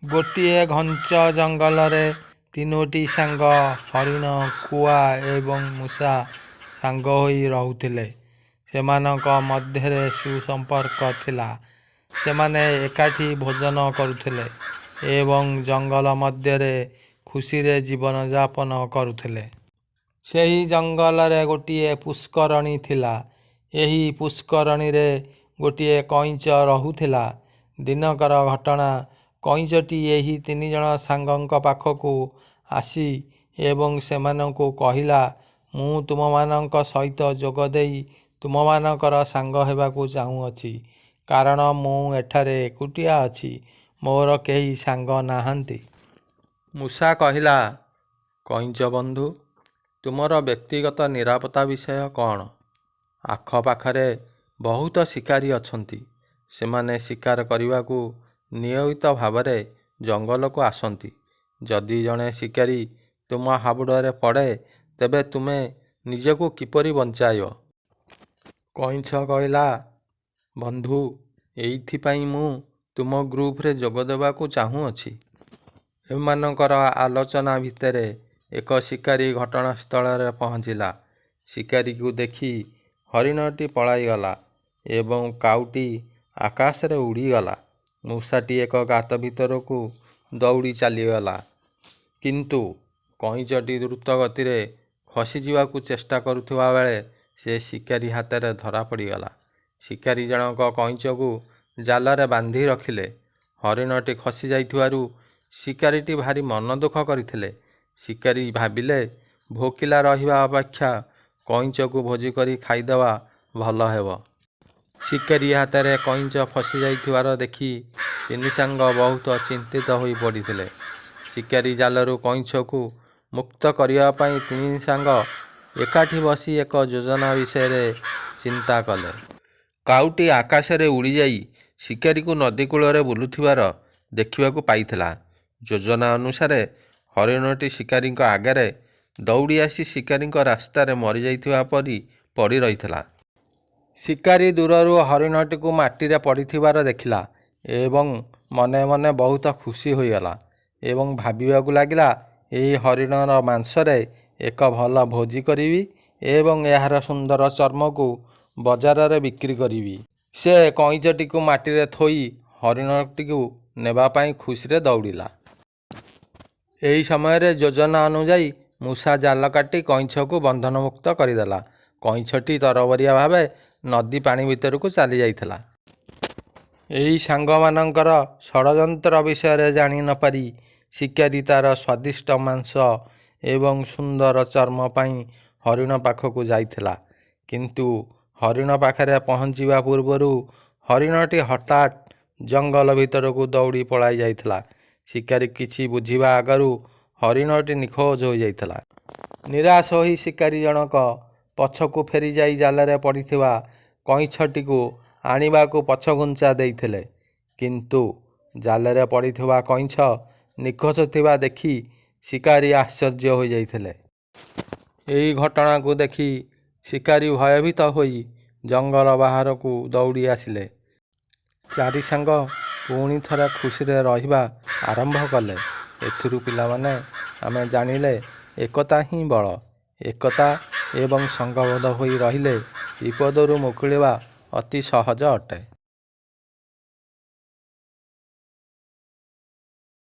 ଗୋଟିଏ ଘଞ୍ଚ ଜଙ୍ଗଲରେ ତିନୋଟି ସାଙ୍ଗ ହରିଣ, କୁଆ ଏବଂ ମୂଷା ସାଙ୍ଗ ହୋଇ ରହୁଥିଲେ। ସେମାନଙ୍କ ମଧ୍ୟରେ ସୁସମ୍ପର୍କ ଥିଲା। ସେମାନେ ଏକାଠି ଭୋଜନ କରୁଥିଲେ ଏବଂ ଜଙ୍ଗଲ ମଧ୍ୟରେ ଖୁସିରେ ଜୀବନଯାପନ କରୁଥିଲେ। ସେହି ଜଙ୍ଗଲରେ ଗୋଟିଏ ପୁଷ୍କରଣୀ ଥିଲା। ଏହି ପୁଷ୍କରଣୀରେ ଗୋଟିଏ କଇଁଛ ରହୁଥିଲା। ଦିନକର ଘଟଣା। କଇଁଛଟି ଏହି ତିନିଜଣ ସାଙ୍ଗଙ୍କ ପାଖକୁ ଆସି ଏବଂ ସେମାନଙ୍କୁ କହିଲା, ମୁଁ ତୁମମାନଙ୍କ ସହିତ ଯୋଗ ଦେଇ ତୁମମାନଙ୍କର ସାଙ୍ଗ ହେବାକୁ ଚାହୁଁଅଛି, କାରଣ ମୁଁ ଏଠାରେ ଏକୁଟିଆ ଅଛି। ମୋର କେହି ସାଙ୍ଗ ନାହାନ୍ତି। ମୂଷା କହିଲା, କଇଁଛ ବନ୍ଧୁ, ତୁମର ବ୍ୟକ୍ତିଗତ ନିରାପତ୍ତା ବିଷୟ କ'ଣ? ଆଖପାଖରେ ବହୁତ ଶିକାରୀ ଅଛନ୍ତି। ସେମାନେ ଶିକାର କରିବାକୁ ନିୟମିତ ଭାବରେ ଜଙ୍ଗଲକୁ ଆସନ୍ତି। ଯଦି ଜଣେ ଶିକାରୀ ତୁମ ହାବୁଡ଼ରେ ପଡ଼େ, ତେବେ ତୁମେ ନିଜକୁ କିପରି ବଞ୍ଚାଇବ? କଇଁଛ କହିଲା, ବନ୍ଧୁ, ଏଇଥିପାଇଁ ମୁଁ ତୁମ ଗ୍ରୁପରେ ଯୋଗ ଦେବାକୁ ଚାହୁଁଅଛି। ଏମାନଙ୍କର ଆଲୋଚନା ଭିତରେ ଏକ ଶିକାରୀ ଘଟଣାସ୍ଥଳରେ ପହଞ୍ଚିଲା। ଶିକାରୀକୁ ଦେଖି ହରିଣଟି ପଳାଇଗଲା ଏବଂ କାଉଟି ଆକାଶରେ ଉଡ଼ିଗଲା। ମୂଷାଟି ଏକ ଗାତ ଭିତରକୁ ଦୌଡ଼ି ଚାଲିଗଲା। କିନ୍ତୁ କଇଁଛଟି ଦ୍ରୁତ ଗତିରେ ଖସିଯିବାକୁ ଚେଷ୍ଟା କରୁଥିବା ବେଳେ ସେ ଶିକାରୀ ହାତରେ ଧରା ପଡ଼ିଗଲା। ଶିକାରୀ ଜଣକ କଇଁଛକୁ ଜାଲରେ ବାନ୍ଧି ରଖିଲେ। ହରିଣଟି ଖସି ଯାଇଥିବାରୁ ଶିକାରୀଟି ଭାରି ମନ ଦୁଃଖ କରିଥିଲେ। ଶିକାରୀ ଭାବିଲେ, ଭୋକିଲା ରହିବା ଅପେକ୍ଷା କଇଁଛକୁ ଭୋଜି କରି ଖାଇଦେବା ଭଲ ହେବ। ଶିକାରୀ ହାତରେ କଇଁଛ ଫସିଯାଇଥିବାର ଦେଖି ତିନି ସାଙ୍ଗ ବହୁତ ଚିନ୍ତିତ ହୋଇ ପଡ଼ିଥିଲେ। ଶିକାରୀ ଜାଲରୁ କଇଁଛକୁ ମୁକ୍ତ କରିବା ପାଇଁ ତିନି ସାଙ୍ଗ ଏକାଠି ବସି ଏକ ଯୋଜନା ବିଷୟରେ ଚିନ୍ତା କଲେ। କାଉଟି ଆକାଶରେ ଉଡ଼ିଯାଇ ଶିକାରୀକୁ ନଦୀ କୂଳରେ ବୁଲୁଥିବାର ଦେଖିବାକୁ ପାଇଥିଲା। ଯୋଜନା ଅନୁସାରେ ହରିଣଟି ଶିକାରୀଙ୍କ ଆଗରେ ଦୌଡ଼ି ଆସି ଶିକାରୀଙ୍କ ରାସ୍ତାରେ ମରିଯାଇଥିବା ପରି ପଡ଼ି ରହିଥିଲା। ଶିକାରୀ ଦୂରରୁ ହରିଣଟିକୁ ମାଟିରେ ପଡ଼ିଥିବାର ଦେଖିଲା ଏବଂ ମନେ ମନେ ବହୁତ ଖୁସି ହୋଇଗଲା ଏବଂ ଭାବିବାକୁ ଲାଗିଲା, ଏହି ହରିଣର ମାଂସରେ ଏକ ଭଲ ଭୋଜି କରିବି ଏବଂ ଏହାର ସୁନ୍ଦର ଚର୍ମକୁ ବଜାରରେ ବିକ୍ରି କରିବି। ସେ କଇଁଛଟିକୁ ମାଟିରେ ଥୋଇ ହରିଣଟିକୁ ନେବା ପାଇଁ ଖୁସିରେ ଦୌଡ଼ିଲା। ଏହି ସମୟରେ ଯୋଜନା ଅନୁଯାୟୀ ମୂଷା ଜାଲ କାଟି କଇଁଛକୁ ବନ୍ଧନମୁକ୍ତ କରିଦେଲା। କଇଁଛଟି ତରବରିଆ ଭାବେ ନଦୀ ପାଣି ଭିତରକୁ ଚାଲି ଯାଇଥିଲା। ଏହି ସାଙ୍ଗମାନଙ୍କର ଷଡ଼ଯନ୍ତ୍ର ବିଷୟରେ ଜାଣି ନ ପାରି ଶିକାରୀ ତାର ସ୍ୱାଦିଷ୍ଟ ମାଂସ ଏବଂ ସୁନ୍ଦର ଚର୍ମ ପାଇଁ ହରିଣ ପାଖକୁ ଯାଇଥିଲା। କିନ୍ତୁ ହରିଣ ପାଖରେ ପହଞ୍ଚିବା ପୂର୍ବରୁ ହରିଣଟି ହଠାତ୍ ଜଙ୍ଗଲ ଭିତରକୁ ଦୌଡ଼ି ପଳାଇ ଯାଇଥିଲା। ଶିକାରୀ କିଛି ବୁଝିବା ଆଗରୁ ହରିଣଟି ନିଖୋଜ ହୋଇଯାଇଥିଲା। ନିରାଶ ହୋଇ ଶିକାରୀ ଜଣକ ପଛକୁ ଫେରିଯାଇ ଜାଲରେ ପଡ଼ିଥିବା କଇଁଛଟିକୁ ଆଣିବାକୁ ପଛଘୁଞ୍ଚା ଦେଇଥିଲେ। କିନ୍ତୁ ଜାଲରେ ପଡ଼ିଥିବା କଇଁଛ ନିଖୋଜ ଥିବା ଦେଖି ଶିକାରୀ ଆଶ୍ଚର୍ଯ୍ୟ ହୋଇଯାଇଥିଲେ। ଏହି ଘଟଣାକୁ ଦେଖି ଶିକାରୀ ଭୟଭୀତ ହୋଇ ଜଙ୍ଗଲ ବାହାରକୁ ଦୌଡ଼ି ଆସିଲେ। ଚାରି ସାଙ୍ଗ ପୁଣି ଥରେ ଖୁସିରେ ରହିବା ଆରମ୍ଭ କଲେ। ଏଥିରୁ ପିଲାମାନେ ଆମେ ଜାଣିଲେ, ଏକତା ହିଁ ବଳ। ଏକତା ଏବଂ ସଂଘବଦ୍ଧ ହୋଇ ରହିଲେ ବିପଦରୁ ମୁକୁଳିବା ଅତି ସହଜ ଅଟେ।